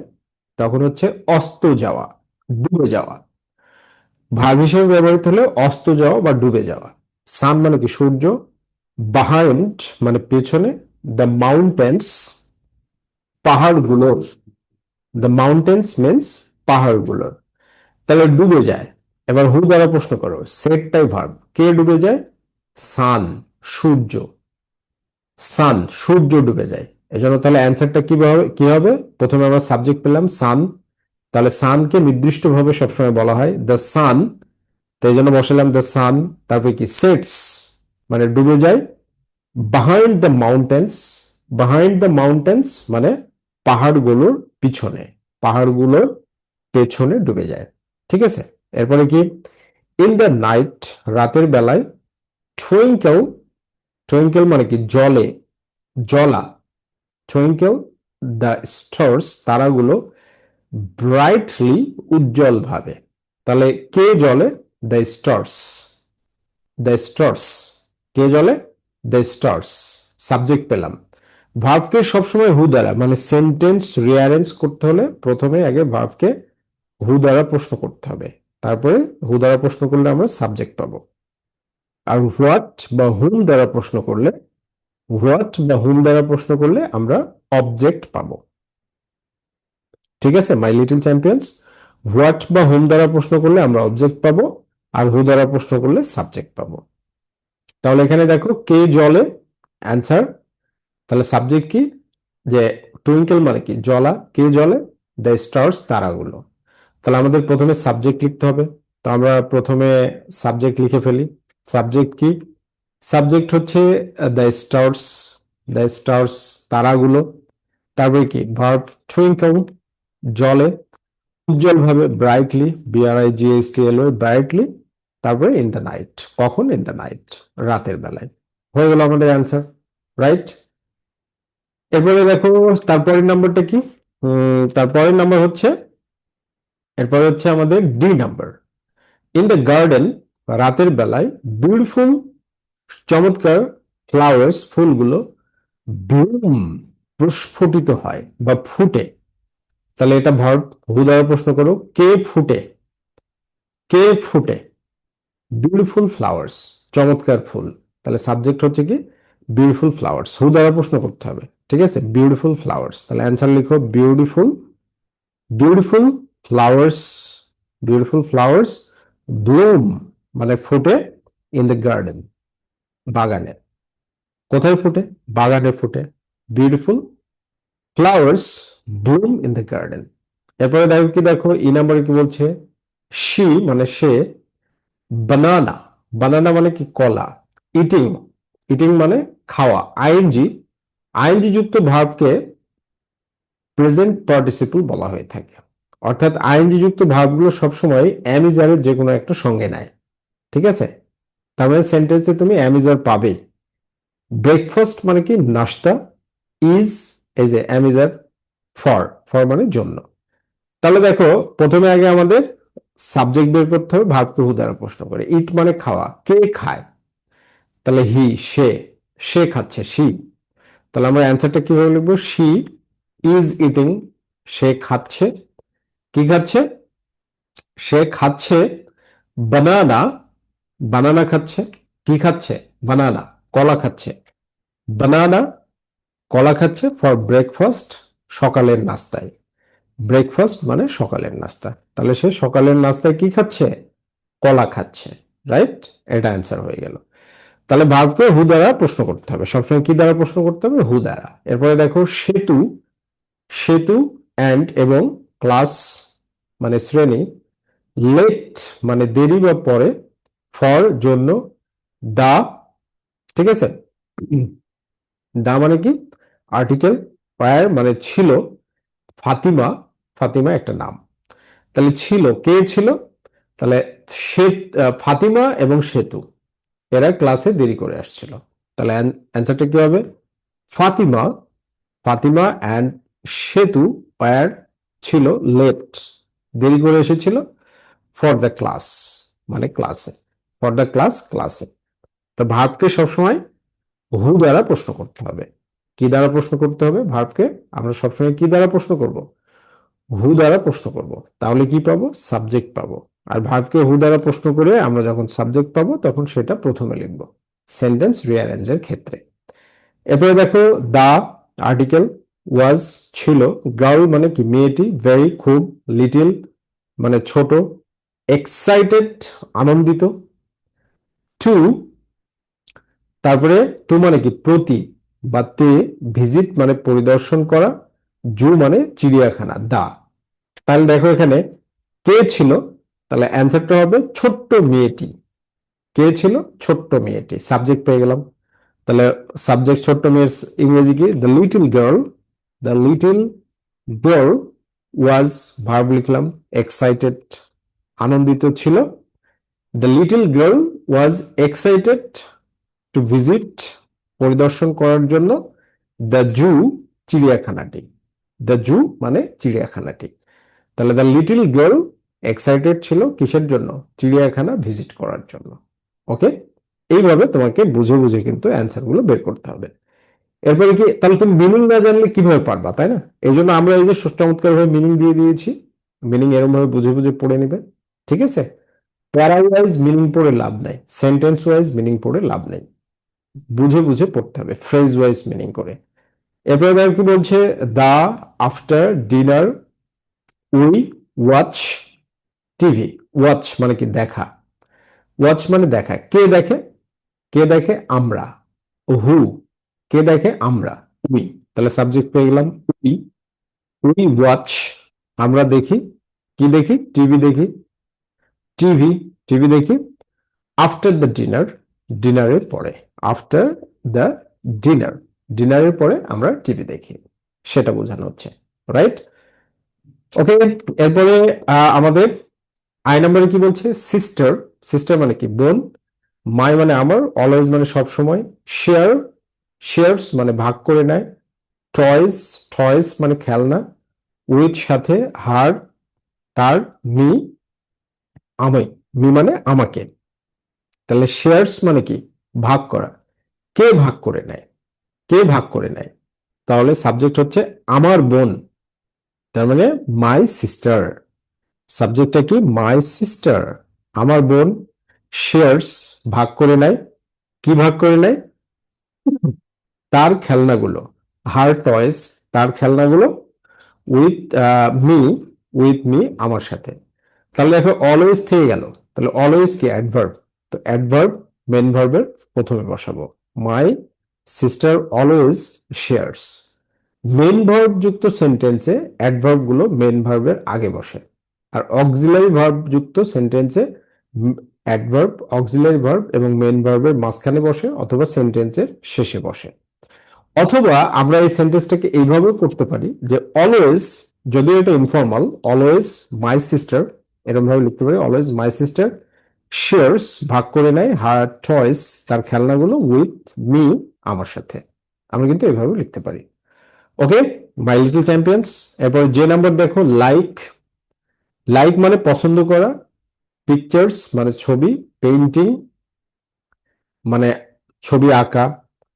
[SPEAKER 1] তখন হচ্ছে অস্ত যাওয়া, ডুবে যাওয়া। ভার্ব হিসেবে ব্যবহৃত হলে অস্ত যাওয়া বা ডুবে যাওয়া। সান মানে কি সূর্য, বাহাইন্ড মানে পেছনে, দ্য মাউন্টেন্স পাহাড়গুলোর, দ্য মাউন্টেন্স মিন্স পাহাড়গুলোর। তাহলে ডুবে যায়। এবার হু দ্বারা প্রশ্ন করো, সেটটাই ভার্ব, কে ডুবে যায়, সান, সূর্য। সান, সূর্য ডুবে যায়। এজন্য তাহলে অ্যান্সারটা কি হবে, প্রথমে আমরা সাবজেক্ট পেলাম সান, তাহলে সানকে নির্দিষ্টভাবে সবসময় বলা হয় দ্য সান, তো এই জন্য বসালাম দ্য সান। তারপরে কি সেটস মানে ডুবে যায়, behind the mountains, behind the mountains মানে পাহাড়গুলোর পিছনে, পাহাড়গুলোর পেছনে ডুবে যায়। ঠিক আছে, এরপরে কি, ইন দ্য নাইট রাতের বেলায়, টুইঙ্কেল, টুইঙ্কেল মানে কি জলে, জ্বলা। টুইঙ্কেল দ্য স্টার্স, তারাগুলো ব্রাইটলি, উজ্জ্বল ভাবে। তাহলে কে জ্বলে? The stars, the stars. কে জ্বলে? The stars. সাবজেক্ট পেলাম। ভার্বকে সবসময় হু দ্বারা, মানে সেন্টেন্স রিঅ্যারেঞ্জ করতে হলে প্রথমে আগে ভার্বকে হু দ্বারা প্রশ্ন করতে হবে, তারপরে হু দ্বারা প্রশ্ন করলে আমরা সাবজেক্ট পাবো। আর হোয়াট বা হুম দ্বারা প্রশ্ন করলে, হোয়াট বা হুম দ্বারা প্রশ্ন করলে আমরা অবজেক্ট পাবো। ঠিক আছে মাই লিটল চ্যাম্পিয়ন্স? হোয়াট বা হুম দ্বারা প্রশ্ন করলে আমরা অবজেক্ট পাবো, আর হু দ্বারা প্রশ্ন করলে সাবজেক্ট পাবো। তাহলে এখানে দেখো কে জলে, অ্যান্সার। তাহলে সাবজেক্ট কি? যে টুইঙ্কেল মানে কি জ্বলা, কে জ্বলে? দ্য স্টার্স, তারাগুলো। তাহলে আমাদের প্রথমে সাবজেক্ট লিখতে হবে। তো আমরা প্রথমে সাবজেক্ট লিখে ফেলি। সাবজেক্ট কি? সাবজেক্ট হচ্ছে দ্য স্টার্স, দ্য স্টার্স, তারাগুলো। তারপরে কি ভার্ব টুইঙ্কেল, জলে, উজ্জ্বল ভাবে, ব্রাইটলি, BRIGHTLY, ব্রাইটলি। তারপরে ইন দ্য নাইট, কখন? ইন দ্য নাইট, রাতের বেলায়। হয়ে গেল আমাদের অ্যান্সার, রাইট? এরপরে দেখো তারপরের নাম্বারটা কি। তারপরের নাম্বার হচ্ছে, এরপরে হচ্ছে আমাদের D number. In the garden, রাতের বেলায়, বিউটিফুল, চমৎকার, ফ্লাওয়ার্স, ফুলগুলো, ব্লুম, প্রস্ফুটিত হয় বা ফুটে। তাহলে এটা ভার্ব, হু দ্বারা প্রশ্ন করো, কে ফুটে? কে ফুটে? বিউটিফুল ফ্লাওয়ার্স, চমৎকার ফুল। তাহলে সাবজেক্ট হচ্ছে কি বিউটিফুল ফ্লাওয়ার্স, হু দ্বারা প্রশ্ন করতে হবে। ঠিক আছে, বিউটিফুল ফ্লাওয়ার্স। তাহলে অ্যান্সার লিখো beautiful, beautiful flowers, beautiful flowers Bloom মানে ফুটে, ইন দ্য গার্ডেন, বাগানে। কোথায় ফুটে? বাগানে ফুটে। Beautiful flowers Bloom in the garden. এরপরে দেখো কি, দেখো ই নাম্বারে কি বলছে, শি মানে সে, বানানা, বানানা মানে কি কলা, ইটিং, ইটিং মানে খাওয়া, আইএনজি, আইএনজি যুক্ত ভার্বকে প্রেজেন্ট পার্টিসিপল বলা হয়ে থাকে। অর্থাৎ আইএনজি যুক্ত ভার্বগুলো সবসময় অ্যামিজারের যে কোনো একটা সঙ্গে নেয়। ঠিক আছে, তার মানে সেন্টেন্সে তুমি অ্যামিজার পাবে। ব্রেকফাস্ট মানে কি নাস্তা, ইজ, এই যে অ্যামিজার, ফর, ফর মানে জন্য। তাহলে দেখো প্রথমে আগে আমাদের সাবজেক্ট বের করতে হবে, ভার্বকে হু দ্বারা প্রশ্ন করে। ইট মানে খাওয়া, কে খায়? তাহলে হি, সে, সে খাচ্ছে, শি। তাহলে আমরা অ্যান্সারটা কিভাবে লিখবো? শি ইজ ইটিং, সে খাচ্ছে, কি খাচ্ছে? সে খাচ্ছে বানানা, বানানা খাচ্ছে, কি খাচ্ছে? বানানা, কলা খাচ্ছে, বানানা, কলা খাচ্ছে, ফর ব্রেকফাস্ট, সকালের নাস্তায়। ব্রেকফাস্ট মানে সকালের নাস্তা, তাহলে সে সকালের নাস্তায় কি খাচ্ছে? কলা খাচ্ছে, রাইট? এটা অ্যান্সার হয়ে গেল। তাহলে ভার্বকে হু দ্বারা প্রশ্ন করতে হবে, সবসময় কি দ্বারা প্রশ্ন করতে হবে? হু দ্বারা। এরপরে দেখো সেতু, সেতু অ্যান্ড এবং ক্লাস মানে শ্রেণী, লেট মানে দেরি বা পরে, ফর জন্য, দা, ঠিক আছে, দা মানে কি আর্টিকেল, ওয়্যার মানে ছিল, ফাতিমা, ফাতিমা একটা নাম। তাহলে ছিল, কে ছিল? তাহলে সে, ফাতিমা এবং সেতু, এরা ক্লাসে দেরি করে আসছিল। তাহলে অ্যান্সারটা কি হবে? ফাতিমা, ফাতিমা অ্যান্ড সেতু ওয়্যার ছিল লেট, দেরি করে এসেছিল, ফর দ্য ক্লাস মানে ক্লাসে, ফর দ্য ক্লাস, ক্লাসে। তো ভার্বকে সবসময় হু দ্বারা প্রশ্ন করতে হবে। কি দ্বারা প্রশ্ন করতে হবে ভার্বকে? আমরা সবসময় কি দ্বারা প্রশ্ন করব? হু দ্বারা প্রশ্ন করব। তাহলে কি পাবো? সাবজেক্ট পাবো। আর ভার্বকে হু দ্বারা প্রশ্ন করে আমরা যখন সাবজেক্ট পাবো তখন সেটা প্রথমে লিখব সেন্টেন্স রিঅ্যারেঞ্জের ক্ষেত্রে। এরপরে দেখো দা আর্টিকেল, ওয়াজ ছিল, গার্ল মানে কি মেয়েটি, ভেরি খুব, লিটিল মানে ছোট, এক্সাইটেড আনন্দিত, টু, তারপরে টু মানে কি প্রতি বা তে, ভিজিট মানে পরিদর্শন করা, জু মানে চিড়িয়াখানা, দা। তাহলে দেখো এখানে কে ছিল, তাহলে অ্যান্সারটা হবে ছোট্ট মেয়েটি। কে ছিল? ছোট্ট মেয়েটি, সাবজেক্ট পেয়ে গেলাম। তাহলে সাবজেক্ট ছোট্ট মেয়ের ইংরেজি কি? The little girl, the little girl was, verb লিখলাম, এক্সাইটেড আনন্দিত ছিল, the little girl was excited to visit, পরিদর্শন করার জন্য, দ্য জু, চিড়িয়াখানাটি। দ্য জু মানে চিড়িয়াখানাটি। তাহলে দ্য লিটল গার্ল এক্সাইটেড ছিল কিসের জন্য? চিড়িয়াখানা ভিজিট করার জন্য। ওকে, এইভাবে তোমাকে বুঝে বুঝে কিন্তু অ্যান্সার গুলো বের করতে হবে। এরপরে কি, তাহলে তুমি মিনিং না জানলে কিভাবে পারবা, তাই না? এই জন্য আমরা এই যে চমৎকার ভাবে মিনিং দিয়ে দিয়েছি। মিনিং এরকম ভাবে বুঝে বুঝে পড়ে নিবে, ঠিক আছে? প্যারা ওয়াইজ মিনিং পড়ে লাভ নাই, সেন্টেন্স ওয়াইজ মিনিং পড়ে লাভ নেই, বুঝে বুঝে পড়তে হবে ফ্রেজ ওয়াইজ মিনিং করে। এরপরে দেখো কি বলছে, the after dinner we watch TV. Watch মানে কি? দেখা। ওয়াচ মানে দেখা। কে দেখে? কে দেখে? আমরা। হু, কে দেখে? আমরা, উই। তাহলে সাবজেক্ট পেয়ে গেলাম উই। উই ওয়াচ, আমরা দেখি। কি দেখি? টিভি দেখি। টিভি, টিভি দেখি। আফটার দ্য ডিনার, ডিনারের পরে। আফটার দ্য ডিনার, ডিনারের পরে আমরা টিভি দেখি, সেটা বোঝানো হচ্ছে, রাইট? ওকে, এরপরে আমাদের আই নম্বরে কি বলছে? সিস্টার। সিস্টার মানে কি? বোন। মাই মানে আমার, অলওয়েজ মানে সব সময়, শেয়ার, শেয়ারস মানে ভাগ করে নেয়, টয়েস, টয়েস মানে খেলনা, উইথ সাথে, হার তার, মি আমি, মি মানে আমাকে। তাহলে শেয়ারস মানে কি? ভাগ করা। কে ভাগ করে নেয়? কে ভাগ করে নেয়? তাহলে সাবজেক্ট হচ্ছে আমার বোন, তার মানে মাই সিস্টার। সাবজেক্টটা কি? মাই সিস্টার, আমার বোন। শেয়ারস ভাগ করে নেয়। কি ভাগ করে নেয়? তার খেলনাগুলো। হার টয়েস, তার খেলনাগুলো। উইথ মি, উইথ মি আমার সাথে। তাহলে দেখো অলওয়েজ থেকে গেল, তাহলে অলওয়েজ কি? অ্যাডভার্ব। তো অ্যাডভার্ব মেন ভার্বের প্রথমে বসাবো। My sister always shares. Main verb যুক্ত সেন্টেন্সে অ্যাডভার্ব গুলো মেন ভার্বের আগে বসে, আর অক্সিলারি ভার্ব যুক্ত সেন্টেন্সে অ্যাডভার্ব, অক্সিলারি ভার্ব এবং মেন ভার্বের মাঝখানে বসে অথবা সেন্টেন্সের শেষে বসে। অথবা আমরা এই সেন্টেন্সটাকে এইভাবেও করতে পারি যে অলওয়েজ, যদিও এটা ইনফর্মাল, অলওয়েজ মাই সিস্টার, এরকম ভাবে লিখতে পারি। অলওয়েজ মাই সিস্টার শেয়ার্স ভাগ করে নেয়, হার টয়েস তার খেলনাগুলো, উইথ মি আমার সাথে। আমরা কিন্তু এইভাবে লিখতে পারি। ওকে, মাই লিটল চ্যাম্পিয়ন্স। এরপর যে নাম্বার দেখো, লাইক। লাইক মানে পছন্দ করা, পিকচার্স মানে ছবি, পেইন্টিং মানে ছবি আঁকা,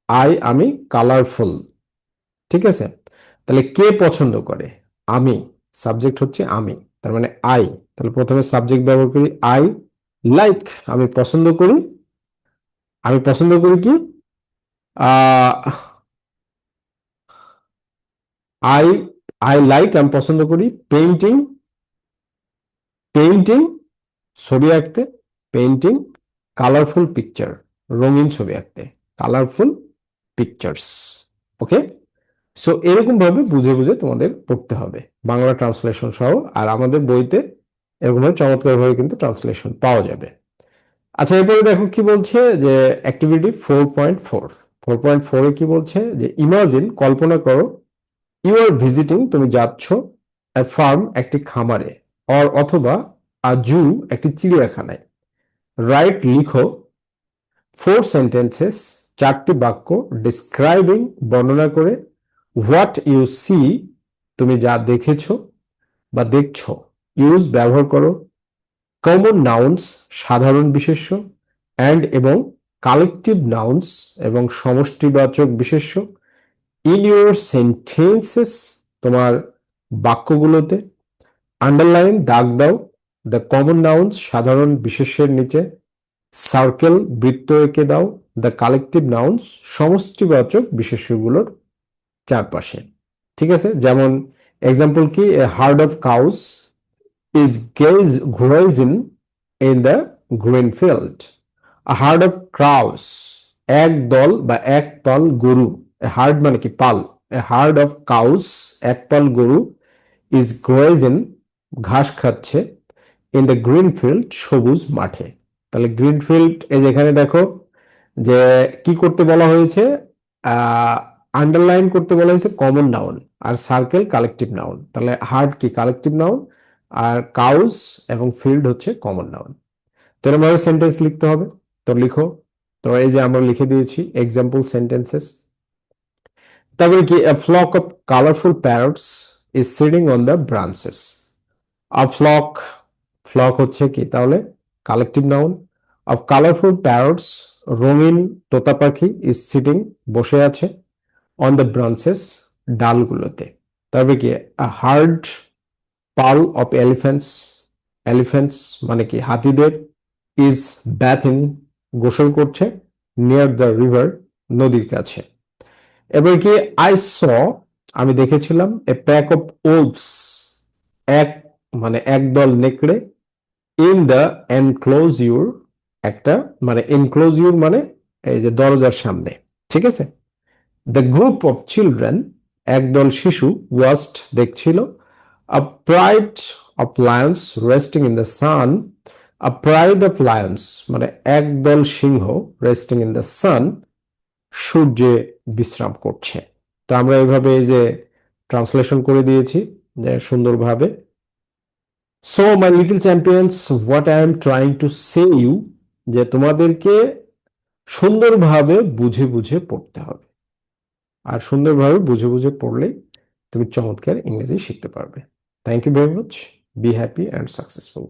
[SPEAKER 1] আই আমি, কালারফুল, ঠিক আছে? তাহলে কে পছন্দ করে? আমি, সাবজেক্ট হচ্ছে আমি, তার মানে আই। তাহলে প্রথমে সাবজেক্ট ব্যবহার করি আই। লাইক, আমি পছন্দ করি। আমি পছন্দ করি কি? আই, আই লাইক, আমি পছন্দ করি পেইন্টিং। পেইন্টিং ছবি আঁকতে, পেইন্টিং কালারফুল পিকচার, রঙিন ছবি আঁকতে, কালারফুল পিকচার্স। ওকে, সো এরকম ভাবে বুঝে বুঝে তোমাদের পড়তে হবে, বাংলা ট্রান্সলেশন সহ। আর আমাদের বইতে এরকম ভাবে চমৎকার ভাবে কিন্তু ট্রান্সলেশন পাওয়া যাবে। আচ্ছা, এরপরে দেখো কি বলছে যে অ্যাক্টিভিটি 4.4। 4.4 এ কি বলছে যে ইমাজিন, কল্পনা করো, ইউ আর ভিজিটিং, তুমি যাচ্ছ, এ ফার্ম, একটি খামারে, অর অথবা আ জু, একটি চিড়িয়াখানায়। রাইট, লিখো, 4 সেন্টেন্সেস, 4টি বাক্য, ডিসক্রাইবিং, বর্ণনা করে, হোয়াট ইউ সি, তুমি যা দেখেছো বা দেখছো, ইউজ, ব্যবহার করো, কমন নাউন্স, সাধারণ বিশেষ্য, অ্যান্ড এবং কালেকটিভ নাউন্স এবং সমষ্টিবাচক বিশেষ্য, ইন ইউর সেন্টেন্সেস, তোমার বাক্যগুলোতে, আন্ডারলাইন, দাগ দাও, দ্য কমন নাউন্স, সাধারণ বিশেষ্যের নিচে, সার্কেল, বৃত্ত এঁকে দাও, দ্য কালেকটিভ নাউন্স, সমষ্টিবাচক বিশেষ্যগুলোর চারপাশে। ঠিক আছে? যেমন এক্সাম্পল কি, a herd of cows is grazing in the green field. A herd of crows, এক দল বা এক পাল গরু, হার্ড মানে কি? পাল। A herd of cows, এক পাল গরু, is grazing, ঘাস খাচ্ছে, in the green field, সবুজ মাঠে। তাহলে গ্রিন ফিল্ড, এই যেখানে দেখো যে কি করতে বলা হয়েছে, আন্ডারলাইন করতে বলা হয়েছে কমন নাউন, আর সার্কেল কালেকটিভ নাউন। তাহলে হার্ড কি? কালেকটিভ নাউন, আর কাউস এবং ফিল্ড হচ্ছে কমন নাউন। তো এরকম ভাবে সেন্টেন্স লিখতে হবে। তো লিখো, তো এই যে আমরা লিখে দিয়েছি এক্সাম্পল সেন্টেন্সেস। তারপরে কি, a flock of colorful parrots is sitting on the branches. A flock, flock হচ্ছে কি তাহলে collective noun, of colorful parrots, রঙিন তোতা পাখি, is sitting, বসে আছে, on the branches, ডালগুলোতে। তবে কি, a herd, Pal of elephants, elephants মানে কি হাতিদের, is bathing, গোসল করছে, near the river, নদীর কাছে। এবার কি, আই স, আমি দেখেছিলাম, এ প্যাক অফ ওলভস, এক মানে একদল নেকড়ে, ইন দ্য এনক্লোজিউর, একটা মানে এনক্লোজিউর মানে এই যে দরজার সামনে, ঠিক আছে। দ্য গ্রুপ অফ চিলড্রেন, একদল শিশু, ওয়াস্ট, দেখছিল, আ pride of Lions resting in the sun, a pride of Lions মানে একদল সিংহ, রেস্টিং ইন দ্য সান, সূর্যে বিশ্রাম করছে। তো আমরা এইভাবে এই যে ট্রান্সলেশন করে দিয়েছি যে সুন্দরভাবে। So my little champions, what I am trying to say you, যে তোমাদেরকে সুন্দরভাবে বুঝে বুঝে পড়তে হবে, আর সুন্দরভাবে বুঝে বুঝে পড়লেই তুমি চমৎকার ইংরেজি শিখতে পারবে। Thank you very much, be happy and successful.